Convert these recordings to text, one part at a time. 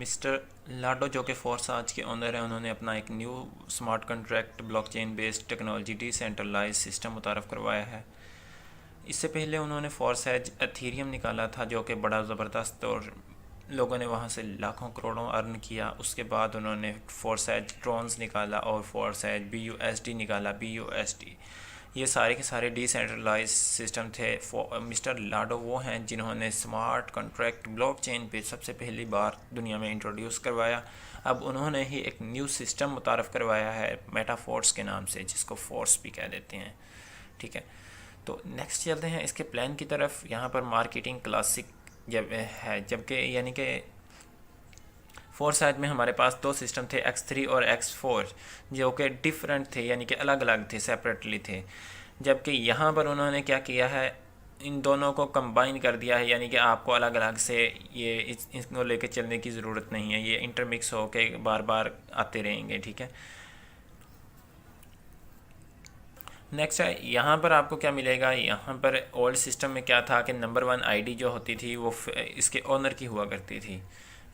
Mister लाडो जो कि Forsage के ओनर हैं, उन्होंने अपना एक new smart contract blockchain based technology decentralize system मुतारफ़ करवाया है। इससे पहले उन्होंने फोर्सेज एथीरियम निकाला था जो कि बड़ा ज़बरदस्त और लोगों ने वहाँ से लाखों करोड़ों अर्न किया। उसके बाद उन्होंने फोर्सेज ट्रॉन्स निकाला और फोर्सेज BUSD निकाला, BUSD। ये सारे के सारे डिसेंट्रलाइज सिस्टम थे। मिस्टर लाडो वो हैं जिन्होंने स्मार्ट कॉन्ट्रैक्ट ब्लॉकचेन पे सबसे पहली बार दुनिया में इंट्रोड्यूस करवाया। अब उन्होंने ही एक न्यू सिस्टम मुतारफ़ करवाया है मेटाफोर्स के नाम से, जिसको फोर्स भी कह देते हैं। ठीक है, तो नेक्स्ट चलते हैं इसके प्लान की तरफ। यहाँ पर मार्केटिंग क्लासिक जब है, जबकि यानी कि फोर्साइज में हमारे पास दो सिस्टम थे, X3 और X4, जो कि डिफरेंट थे, यानी कि अलग अलग थे, सेपरेटली थे। जबकि यहाँ पर उन्होंने क्या किया है, इन दोनों को कंबाइन कर दिया है, यानी कि आपको अलग अलग से ये इसको लेके चलने की ज़रूरत नहीं है, ये इंटरमिक्स होके बार बार आते रहेंगे। ठीक है, नेक्स्ट है यहाँ पर आपको क्या मिलेगा। यहाँ पर ओल्ड सिस्टम में क्या था कि नंबर 1 आईडी जो होती थी वो इसके ओनर की हुआ करती थी,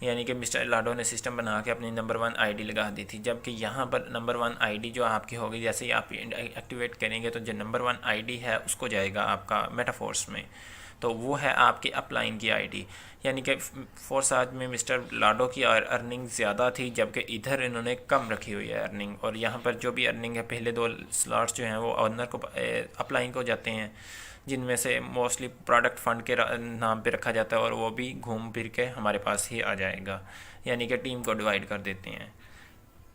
यानी कि मिस्टर लाडो ने सिस्टम बना के अपनी नंबर 1 आईडी लगा दी थी। जबकि यहाँ पर नंबर 1 आईडी जो आपकी होगी, जैसे ही आप एक्टिवेट करेंगे तो जो नंबर 1 आईडी है उसको जाएगा आपका मेटाफोर्स में, तो वो है आपकी अपलाइन की आईडी। यानी कि फोर्साज में मिस्टर लाडो की अर्निंग ज़्यादा थी, जबकि इधर इन्होंने कम रखी हुई है अर्निंग। और यहाँ पर जो भी अर्निंग है, पहले 2 स्लॉट्स जो हैं वो ऑनर को, अपलाइन को जाते हैं, जिनमें से मोस्टली प्रोडक्ट फ़ंड के नाम पे रखा जाता है, और वो भी घूम फिर के हमारे पास ही आ जाएगा, यानी कि टीम को डिवाइड कर देते हैं।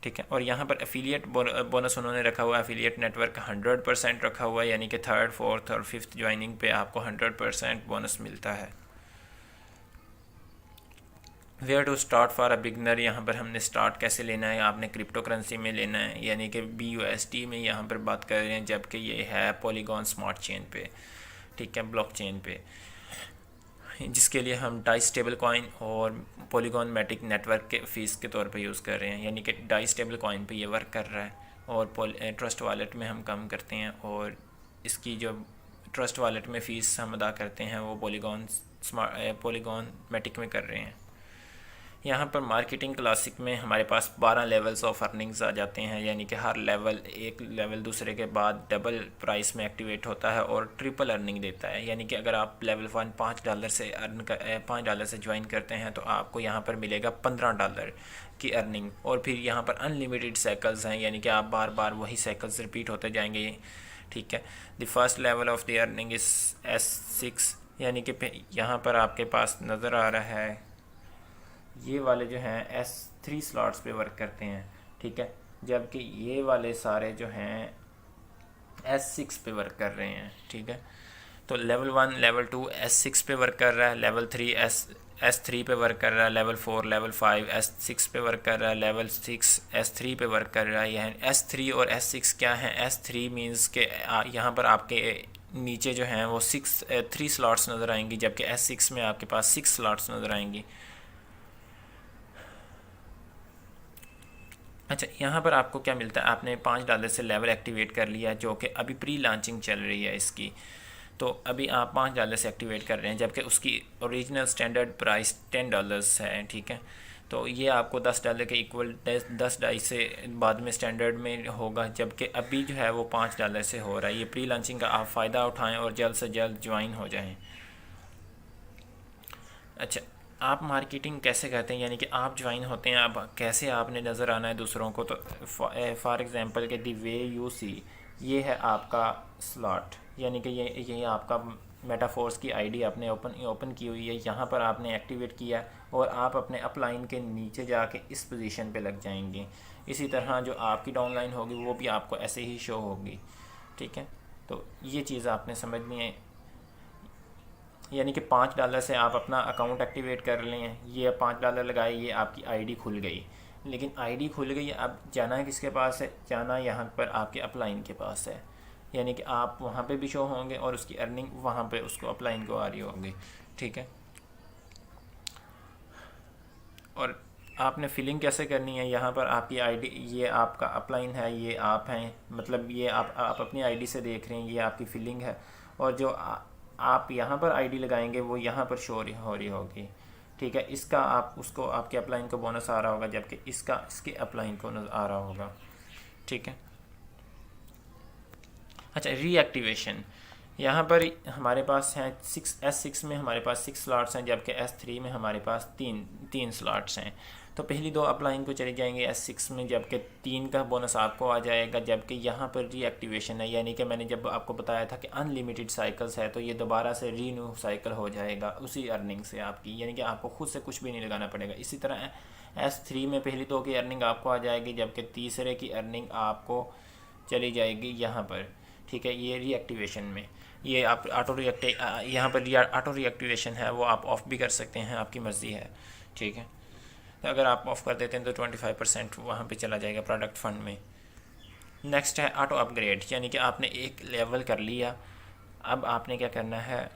ठीक है, और यहाँ पर एफिलिएट बोनस उन्होंने रखा हुआ है। एफिलिएट नेटवर्क 100% रखा हुआ है, यानी कि 3rd, 4th और 5th ज्वाइनिंग पे आपको 100% बोनस मिलता है। Where to start for a beginner, यहाँ पर हमने स्टार्ट कैसे लेना है, आपने क्रिप्टो करेंसी में लेना है, यानी कि BUSD में यहाँ पर बात कर रहे हैं, जबकि ये है पॉलीगॉन स्मार्ट चेन पे। ठीक है, ब्लॉक चेन पे, जिसके लिए हम डाई स्टेबल कॉइन और पॉलीगॉन मैटिक नेटवर्क के फ़ीस के तौर पे यूज़ कर रहे हैं, यानी कि डाई स्टेबल कॉइन पे ये वर्क कर रहा है, और ट्रस्ट वॉलेट में हम कम करते हैं, और इसकी जो ट्रस्ट वॉलेट में फ़ीस हम अदा करते हैं वो पॉलीगॉन मैटिक में कर रहे हैं। यहाँ पर मार्केटिंग क्लासिक में हमारे पास 12 लेवल्स ऑफ अर्निंग्स आ जाते हैं, यानी कि हर लेवल एक लेवल दूसरे के बाद डबल प्राइस में एक्टिवेट होता है और ट्रिपल अर्निंग देता है। यानी कि अगर आप लेवल 1 $5 से $5 से ज्वाइन करते हैं तो आपको यहाँ पर मिलेगा $15 की अर्निंग, और फिर यहाँ पर अनलिमिटेड साइकिल्स हैं, यानी कि आप बार बार वही साइकिल्स रिपीट होते जाएंगे। ठीक है, the first level of the earning इस S6, यानी कि यहाँ पर आपके पास नज़र आ रहा है ये वाले जो हैं S3 स्लॉट्स पे वर्क करते हैं। ठीक है, जबकि ये वाले सारे जो हैं S6 पे वर्क कर रहे हैं। ठीक है, तो लेवल 1 लेवल 2 S6 पे वर्क कर रहा है, लेवल 3 S3 पे वर्क कर रहा है, लेवल 4 लेवल 5 S6 पे वर्क कर रहा है, लेवल 6 S3 पे वर्क कर रहा है। यह S3 और S6 क्या है, S3 मींस के यहाँ पर आपके नीचे जो हैं वो 3 स्लॉट्स नज़र आएंगी, जबकि S6 में आपके पास 6 स्लॉट्स नज़र आएंगी। अच्छा, यहाँ पर आपको क्या मिलता है, आपने $5 से लेवल एक्टिवेट कर लिया, जो कि अभी प्री लॉन्चिंग चल रही है इसकी, तो अभी आप $5 से एक्टिवेट कर रहे हैं, जबकि उसकी ओरिजिनल स्टैंडर्ड प्राइस $10 है। ठीक है, तो ये आपको $10 के इक्वल 10 से बाद में स्टैंडर्ड में होगा, जबकि अभी जो है वो $5 से हो रहा है। ये प्री लॉन्चिंग का आप फ़ायदा उठाएं और जल्द से जल्द ज्वाइन हो जाएं। अच्छा, आप मार्केटिंग कैसे करते हैं, यानी कि आप ज्वाइन होते हैं, आप कैसे आपने नज़र आना है दूसरों को। तो फॉर एग्ज़ाम्पल के दी वे यू सी, ये है आपका स्लॉट, यानी कि ये आपका मेटाफोर्स की आईडी आपने ओपन की हुई है, यहाँ पर आपने एक्टिवेट किया और आप अपने अपलाइन के नीचे जाके इस पोजीशन पे लग जाएंगे। इसी तरह जो आपकी डाउनलाइन होगी वो भी आपको ऐसे ही शो होगी। ठीक है, तो ये चीज़ आपने समझनी है, यानी कि $5 से आप अपना अकाउंट एक्टिवेट कर लें, ये $5 लगाए, ये आपकी आईडी खुल गई। लेकिन आईडी खुल गई, अब जाना है किसके पास है, जाना यहाँ पर आपके अपलाइन के पास है, यानी कि आप वहाँ पे भी शो होंगे और उसकी अर्निंग वहाँ पे उसको अपलाइन को आ रही होगी। ठीक है, और आपने फिलिंग कैसे करनी है, यहाँ पर आपकी आईडी, ये आपका अपलाइन है, ये आप हैं, मतलब ये आप अपनी आईडी से देख रहे हैं, ये आपकी फिलिंग है, और जो आप यहाँ पर आईडी लगाएंगे वो यहाँ पर शो हो रही होगी। ठीक है। इसका आप उसको आपके अपलाइन को बोनस आ रहा होगा, जबकि इसका इसके अपलाइन को आ रहा होगा। ठीक है। अच्छा, रीएक्टिवेशन यहाँ पर हमारे पास हैं S6 में हमारे पास 6 स्लॉट्स हैं, जबकि S3 में हमारे पास तीन स्लॉट्स हैं। तो पहली दो अपलाइन को चले जाएंगे S6 में, जबकि 3 का बोनस आपको आ जाएगा। जबकि यहाँ पर रीएक्टिवेशन है, यानी कि मैंने जब आपको बताया था कि अनलिमिटेड साइकिल्स है, तो ये दोबारा से रीन्यू साइकिल हो जाएगा उसी अर्निंग से आपकी, यानी कि आपको खुद से कुछ भी नहीं लगाना पड़ेगा। इसी तरह S3 में पहली दो की अर्निंग आपको आ जाएगी, जबकि तीसरे की अर्निंग आपको चली जाएगी यहाँ पर। ठीक है, ये रीएक्टिवेशन में ये आप यहाँ पर ऑटो रीएक्टिवेशन है, वो आप ऑफ़ भी कर सकते हैं, आपकी मर्ज़ी है। ठीक है, तो अगर आप ऑफ़ कर देते हैं तो 25% वहाँ पे चला जाएगा प्रोडक्ट फ़ंड में। नेक्स्ट है ऑटो अपग्रेड, यानी कि आपने एक लेवल कर लिया, अब आपने क्या करना है,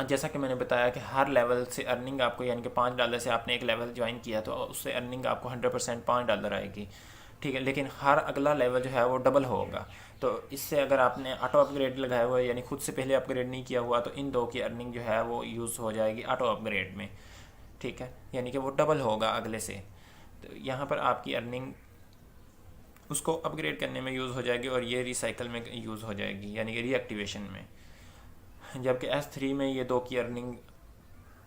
जैसा कि मैंने बताया कि हर लेवल से अर्निंग आपको, यानी कि $5 से आपने एक लेवल ज्वाइन किया तो उससे अर्निंग आपको 100% $5 आएगी। ठीक है, लेकिन हर अगला लेवल जो है वो डबल होगा। तो इससे अगर आपने ऑटो अपग्रेड लगाया हुआ है, यानी खुद से पहले अपग्रेड नहीं किया हुआ, तो इन दो की अर्निंग जो है वो यूज़ हो जाएगी ऑटो अपग्रेड में। ठीक है, यानी कि वो डबल होगा अगले से। तो यहाँ पर आपकी अर्निंग उसको अपग्रेड करने में यूज़ हो जाएगी और ये रिसाइकल में यूज़ हो जाएगी, यानी कि रीएक्टिवेशन में। जबकि S3 में ये दो की अर्निंग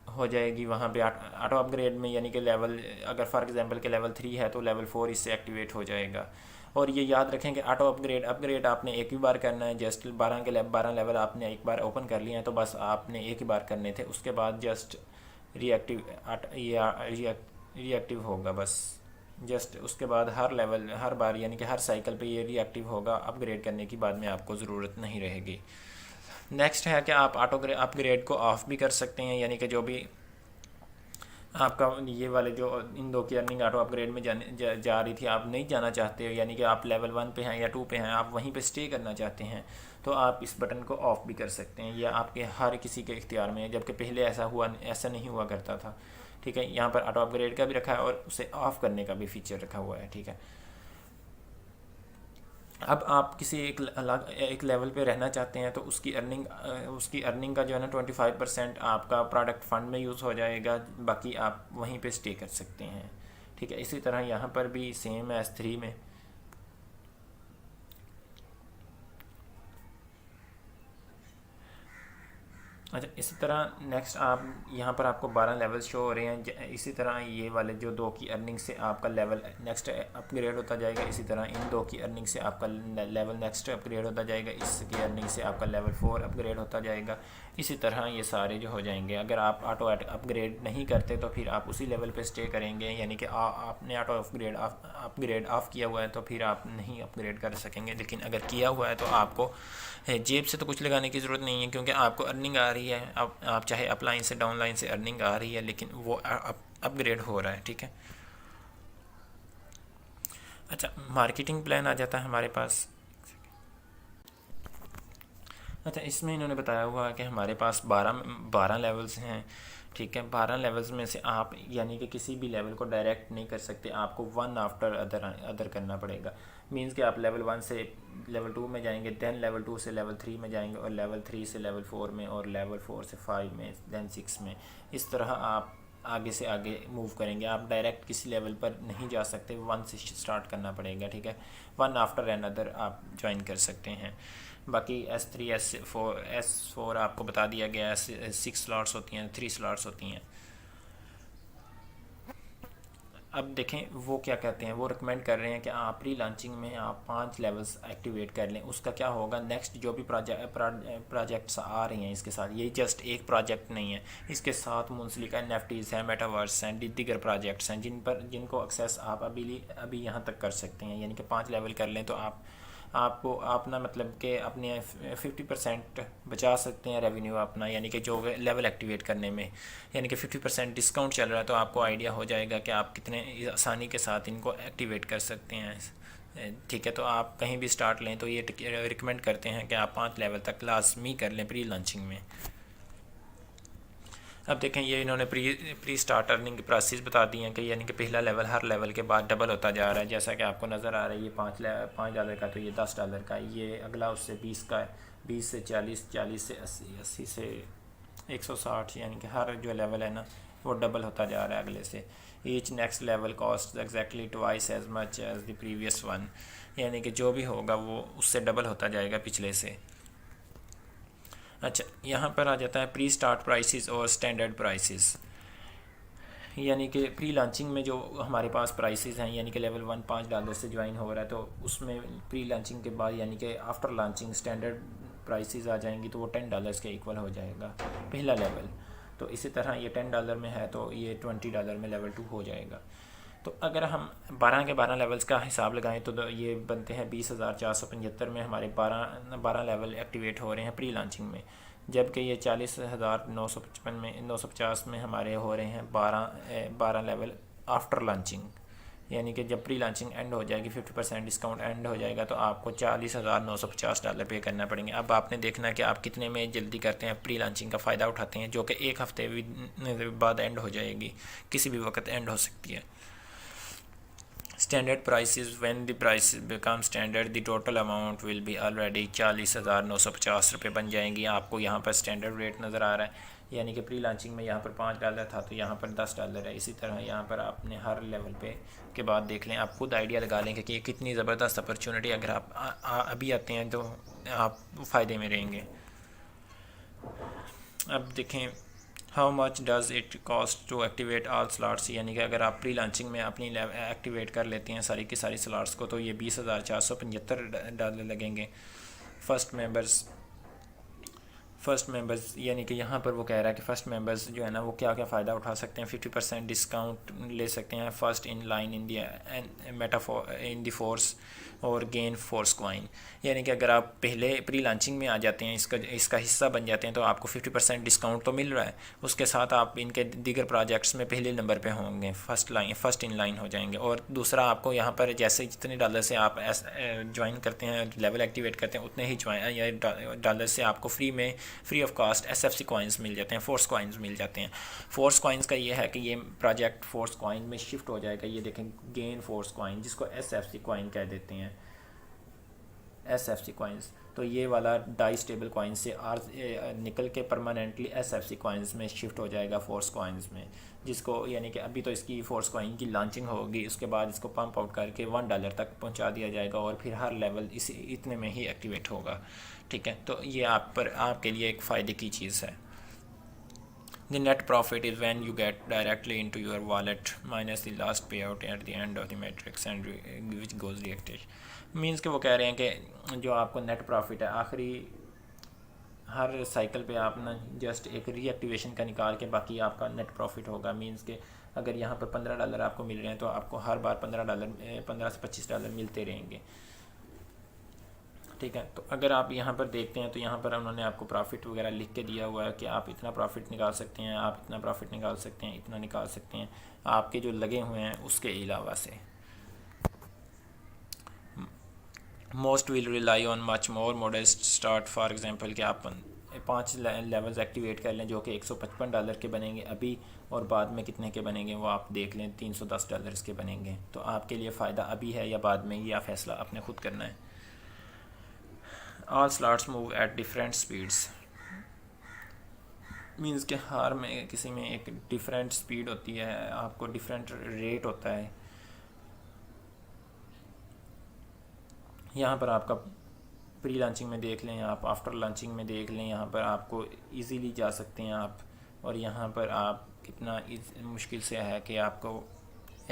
हो जाएगी वहाँ पे ऑटो अपग्रेड में, यानी कि लेवल अगर फॉर एग्जांपल के लेवल 3 है तो लेवल 4 इससे एक्टिवेट हो जाएगा। और ये याद रखें कि ऑटो अपग्रेड आपने एक ही बार करना है। जस्ट 12 लेवल आपने एक बार ओपन कर लिए हैं, तो बस आपने एक ही बार करने थे, उसके बाद जस्ट रिएक्टिव होगा बस। जस्ट उसके बाद हर लेवल हर बार, यानी कि हर साइकिल पे ये रिएक्टिव होगा। अपग्रेड करने की बाद में आपको ज़रूरत नहीं रहेगी। नेक्स्ट है कि आप ऑटो अपग्रेड को ऑफ़ भी कर सकते हैं, यानी कि जो भी आपका ये वाले जो इन दो की अर्निंग ऑटो अपग्रेड में जा रही थी, आप नहीं जाना चाहते हो, यानी कि आप लेवल 1 पे हैं या 2 पे हैं, आप वहीं पे स्टे करना चाहते हैं, तो आप इस बटन को ऑफ़ भी कर सकते हैं। यह आपके हर किसी के इख्तियार में है, जबकि पहले ऐसा नहीं हुआ करता था। ठीक है, यहाँ पर ऑटो अपग्रेड का भी रखा है और उसे ऑफ़ करने का भी फीचर रखा हुआ है। ठीक है, अब आप किसी एक लेवल पे रहना चाहते हैं तो उसकी अर्निंग का जो है ना 25% आपका प्रोडक्ट फ़ंड में यूज़ हो जाएगा, बाकी आप वहीं पे स्टे कर सकते हैं। ठीक है, इसी तरह यहाँ पर भी सेम है S3 में। अच्छा, इसी तरह नेक्स्ट आप यहाँ पर आपको 12 लेवल शो हो रहे हैं। इसी तरह ये वाले जो दो की अर्निंग से आपका लेवल नेक्स्ट अपग्रेड होता जाएगा। इसी तरह इन दो की अर्निंग से आपका लेवल नेक्स्ट अपग्रेड होता जाएगा। इसकी अर्निंग से आपका लेवल 4 अपग्रेड होता जाएगा। इसी तरह ये सारे जो हो जाएंगे। अगर आप ऑटो अपग्रेड नहीं करते तो फिर आप उसी लेवल पे स्टे करेंगे, यानी कि आपने ऑटो अपग्रेड ऑफ़ किया हुआ है तो फिर आप नहीं अपग्रेड कर सकेंगे। लेकिन अगर किया हुआ है तो आपको जेब से तो कुछ लगाने की ज़रूरत नहीं है, क्योंकि आपको अर्निंग आ रही है। आप चाहे अपलाइन से डाउनलाइन से अर्निंग आ रही है, लेकिन वो अपग्रेड हो रहा है। ठीक है। अच्छा, मार्केटिंग प्लान आ जाता है हमारे पास। अच्छा, इसमें इन्होंने बताया हुआ है कि हमारे पास 12 लेवल्स हैं। ठीक है, 12 लेवल्स में से आप यानी कि किसी भी लेवल को डायरेक्ट नहीं कर सकते, आपको वन आफ्टर अदर करना पड़ेगा। मींस कि आप लेवल 1 से लेवल 2 में जाएंगे, दैन लेवल 2 से लेवल 3 में जाएंगे, और लेवल 3 से लेवल 4 में, और लेवल 4 से 5 में, दैन 6 में। इस तरह आप आगे से आगे मूव करेंगे। आप डायरेक्ट किसी लेवल पर नहीं जा सकते, 1 से स्टार्ट करना पड़ेगा। ठीक है, वन आफ्टर अनदर आप ज्वाइन कर सकते हैं। बाकी S3 S4 आपको बता दिया गया है। 6 स्लॉट्स होती हैं, 3 स्लॉट्स होती हैं। अब देखें वो क्या कहते हैं। वो रिकमेंड कर रहे हैं कि आप प्री लॉन्चिंग में आप 5 लेवल्स एक्टिवेट कर लें। उसका क्या होगा, नेक्स्ट जो भी प्रोजेक्ट्स आ रही हैं इसके साथ, ये जस्ट एक प्रोजेक्ट नहीं है, इसके साथ मुंसलिक NFTs हैं, मेटावर्स हैं, दीगर प्रोजेक्ट्स हैं जिनको एक्सेस आप अभी यहाँ तक कर सकते हैं। यानी कि 5 लेवल कर लें तो आपको अपना मतलब कि अपने 50% बचा सकते हैं रेवेन्यू अपना, यानी कि जो लेवल एक्टिवेट करने में, यानी कि 50% डिस्काउंट चल रहा है। तो आपको आइडिया हो जाएगा कि आप कितने आसानी के साथ इनको एक्टिवेट कर सकते हैं। ठीक है, तो आप कहीं भी स्टार्ट लें तो ये रिकमेंड करते हैं कि आप 5 लेवल तक लाजमी कर लें प्री लॉन्चिंग में। अब देखें, ये इन्होंने प्री स्टार्ट अर्निंग की प्रोसेस बता दी है कि यानी कि पहला लेवल हर लेवल के बाद डबल होता जा रहा है। जैसा कि आपको नज़र आ रहा है, ये $5 का, तो ये $10 का, ये अगला उससे 20 का, 20 से 40, 40 से 80, 80 से 160, यानी कि हर जो लेवल है ना वो डबल होता जा रहा है अगले से। Each next level cost exactly twice as much as the previous one, यानी कि जो भी होगा वो उससे डबल होता जाएगा पिछले से। अच्छा, यहाँ पर आ जाता है प्री स्टार्ट प्राइसेस और स्टैंडर्ड प्राइसेस। यानी कि प्री लॉन्चिंग में जो हमारे पास प्राइसेस हैं, यानी कि लेवल 1 $5 से ज्वाइन हो रहा है, तो उसमें प्री लॉन्चिंग के बाद यानी कि आफ्टर लॉन्चिंग स्टैंडर्ड प्राइसेस आ जाएंगी, तो वो $10 के इक्वल हो जाएगा पहला लेवल। तो इसी तरह ये $10 में है तो ये $20 में लेवल 2 हो जाएगा। तो अगर हम 12 के 12 लेवल्स का हिसाब लगाएं तो ये बनते हैं 20,475 में हमारे 12 लेवल एक्टिवेट हो रहे हैं प्री लॉन्चिंग में, जबकि ये 40,955 में 950 में हमारे हो रहे हैं 12 लेवल आफ्टर लॉन्चिंग। यानी कि जब प्री लॉन्चिंग एंड हो जाएगी, 50% डिस्काउंट एंड हो जाएगा, तो आपको $40,950 पे करना पड़ेंगे। अब आपने देखना है कि आप कितने में जल्दी करते हैं, प्री लॉन्चिंग का फ़ायदा उठाते हैं, जो कि एक हफ्ते बाद एंड हो जाएगी, किसी भी वक्त एंड हो सकती है। Standard prices, when the price become standard the total amount will be already $40,950 बन जाएंगी। आपको यहाँ पर स्टैंडर्ड रेट नज़र आ रहा है, यानी कि प्री लॉन्चिंग में यहाँ पर $5 था तो यहाँ पर $10 है। इसी तरह यहाँ पर आपने हर लेवल पे के बाद देख लें, आप खुद आइडिया लगा लें कि ये कितनी ज़बरदस्त अपॉर्चुनिटी, अगर आप अभी आते हैं तो आप फ़ायदे में रहेंगे। अब देखें how much does it cost to activate all slots, यानी कि अगर आप प्री लॉन्चिंग में अपनी एक्टिवेट कर लेते हैं सारी की सारी स्लॉट्स को, तो ये $20,475 लगेंगे। फर्स्ट मेंबर्स यानी कि यहाँ पर वो कह रहा है कि फ़र्स्ट मेंबर्स जो है ना वो क्या क्या फ़ायदा उठा सकते हैं। 50% डिस्काउंट ले सकते हैं, first in line in the metaphor in the force और गेन फोर्स क्वाइन। यानी कि अगर आप पहले प्री लॉन्चिंग में आ जाते हैं, इसका हिस्सा बन जाते हैं, तो आपको 50% डिस्काउंट तो मिल रहा है, उसके साथ आप इनके दीगर प्रोजेक्ट्स में पहले नंबर पे होंगे, फर्स्ट इन लाइन हो जाएंगे। और दूसरा, आपको यहाँ पर जैसे जितने डॉलर से आप ज्वाइन करते हैं, लेवल एक्टिवेट करते हैं, उतने ही डॉलर से आपको free of cost SFC coins मिल जाते हैं, फोर्स कॉइन्स मिल जाते हैं। फोर्स कॉइन्स का ये है कि ये प्रोजेक्ट फोर्स कॉइन में शिफ्ट हो जाएगा। ये देखें, गेन फोर्स कॉइन, जिसको SFC कॉइन कह देते हैं, SFC कॉइन्स। तो ये वाला डाई स्टेबल कॉइन से निकल के परमानेंटली SFC कॉइन्स में शिफ्ट हो जाएगा, फोर्स कॉइन्स में, जिसको यानी कि अभी तो इसकी फोर्स कॉइन की लॉन्चिंग होगी, उसके बाद इसको पंप आउट करके $1 तक पहुंचा दिया जाएगा और फिर हर लेवल इतने में ही एक्टिवेट होगा। ठीक है, तो ये आपके लिए एक फ़ायदे की चीज़ है। The net profit is when you get directly into your wallet minus the last payout at the end of the matrix and which goes reacted। Means कि वो कह रहे हैं कि जो आपको नेट प्रॉफिट है आखिरी हर साइकिल पे आप ना जस्ट एक रीएक्टिवेशन का निकाल के बाकी आपका नेट प्रॉफिट होगा। मीन्स के अगर यहाँ पर $15 आपको मिल रहे हैं तो आपको हर बार $15 से $25 मिलते रहेंगे। ठीक है, तो अगर आप यहाँ पर देखते हैं तो यहाँ पर उन्होंने आपको प्रॉफिट वगैरह लिख के दिया हुआ है कि आप इतना प्रॉफिट निकाल सकते हैं, आप इतना प्रॉफिट निकाल सकते हैं, इतना निकाल सकते हैं, आपके जो लगे हुए हैं उसके अलावा से। Most will rely on much more modest start, for example कि आप 5 लेवल्स एक्टिवेट कर लें जो कि $155 के बनेंगे अभी, और बाद में कितने के बनेंगे वो आप देख लें, $310 के बनेंगे। तो आपके लिए फ़ायदा अभी है या बाद में, यह फैसला आपने खुद करना है। All slots move at different speeds, means के हर में किसी में एक डिफरेंट स्पीड होती है, आपको डिफरेंट रेट होता है। यहाँ पर आपका प्री लॉन्चिंग में देख लें, आप आफ्टर लॉन्चिंग में देख लें, यहाँ पर आपको इजीली जा सकते हैं आप, और यहाँ पर आप कितना मुश्किल से है कि आपको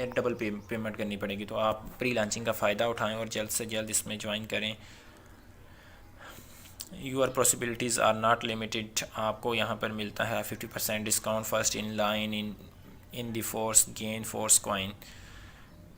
डबल पेमेंट करनी पड़ेगी। तो आप प्री लॉन्चिंग का फ़ायदा उठाएं और जल्द से जल्द इसमें ज्वाइन करें। Your possibilities are not limited, आपको यहाँ पर मिलता है 50% discount first in line in the force gain force coin.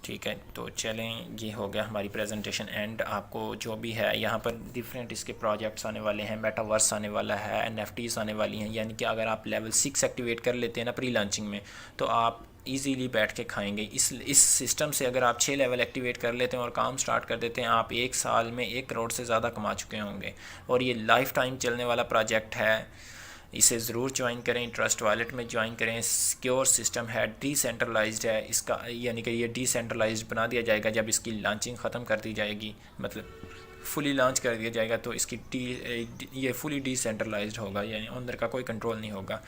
ठीक है, तो चलें, ये हो गया हमारी प्रेजेंटेशन एंड। आपको जो भी है यहाँ पर डिफरेंट इसके प्रोजेक्ट्स आने वाले हैं, मेटावर्स आने वाला है, NFTs आने वाली हैं। यानी कि अगर आप लेवल 6 एक्टिवेट कर लेते हैं ना प्री लॉन्चिंग में, तो आप इजीली बैठ के खाएंगे। इस सिस्टम से अगर आप 6 लेवल एक्टिवेट कर लेते हैं और काम स्टार्ट कर देते हैं, आप 1 साल में 1 करोड़ से ज़्यादा कमा चुके होंगे। और ये लाइफ टाइम चलने वाला प्रोजेक्ट है, इसे ज़रूर ज्वाइन करें, ट्रस्ट वॉलेट में ज्वाइन करें। सिक्योर सिस्टम है, डिसेंट्रलाइज्ड है इसका, यानी कि ये डिसेंट्रलाइज्ड बना दिया जाएगा जब इसकी लॉन्चिंग ख़त्म कर दी जाएगी, मतलब फुली लॉन्च कर दिया जाएगा तो इसकी ये फुली डिसेंट्रलाइज्ड होगा, यानी अंदर का कोई कंट्रोल नहीं होगा।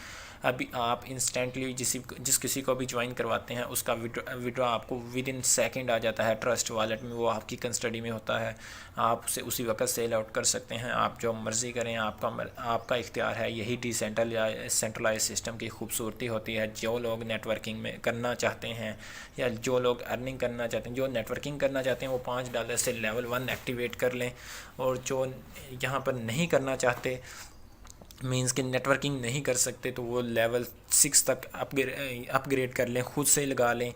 अभी आप इंस्टेंटली जिस किसी को भी ज्वाइन करवाते हैं उसका विड्रॉ आपको विद इन सेकेंड आ जाता है ट्रस्ट वॉलेट में, वो आपकी कस्टडी में होता है, आप उसे उसी वक्त सेल आउट कर सकते हैं। आप जो मर्ज़ी करें, आपका इख्तियार है। यही सेंट्रलाइज सिस्टम की खूबसूरती होती है। जो लोग नेटवर्किंग में करना चाहते हैं या जो लोग अर्निंग करना चाहते हैं, जो नेटवर्किंग करना चाहते हैं, वो $5 से लेवल 1 एक्टिवेट कर लें, और जो यहाँ पर नहीं करना चाहते, मींस कि नेटवर्किंग नहीं कर सकते, तो वो लेवल 6 तक अपग्रेड कर लें, ख़ुद से लगा लें।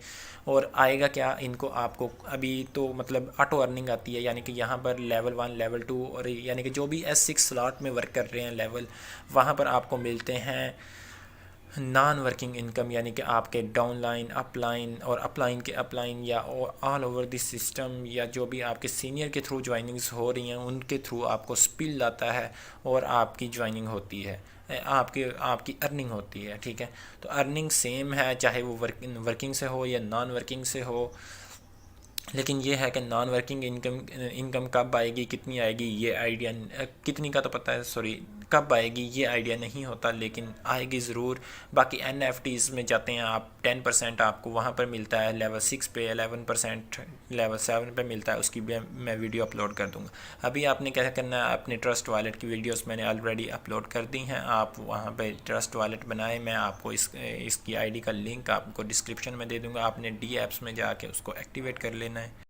और आएगा क्या इनको, आपको अभी तो मतलब ऑटो अर्निंग आती है, यानी कि यहाँ पर लेवल 1 लेवल 2 और यानी कि जो भी S6 स्लॉट में वर्क कर रहे हैं लेवल, वहाँ पर आपको मिलते हैं नॉन वर्किंग इनकम, यानी कि आपके डाउनलाइन, अपलाइन और अपलाइन के अपलाइन या ऑल ओवर दिस सिस्टम, या जो भी आपके सीनियर के थ्रू ज्वाइनिंग्स हो रही हैं उनके थ्रू आपको स्पिल आता है और आपकी ज्वाइनिंग होती है, आपकी अर्निंग होती है। ठीक है, तो अर्निंग सेम है चाहे वो वर्किंग से हो या नॉन वर्किंग से हो, लेकिन ये है कि नॉन वर्किंग इनकम कब आएगी, कितनी आएगी, ये आइडिया, कितनी का तो पता है, सॉरी, कब आएगी ये आइडिया नहीं होता, लेकिन आएगी ज़रूर। बाकी NFTs में जाते हैं आप, 10% आपको वहाँ पर मिलता है लेवल 6 पे, 11% लेवल 7 पे मिलता है, उसकी भी मैं वीडियो अपलोड कर दूँगा। अभी आपने क्या करना है, अपने ट्रस्ट वॉलेट की वीडियोस मैंने ऑलरेडी अपलोड कर दी हैं, आप वहाँ पे ट्रस्ट वॉलेट बनाए, मैं आपको इसकी ID का लिंक आपको डिस्क्रिप्शन में दे दूँगा, आपने D ऐप्स में जाके उसको एक्टिवेट कर लेना है।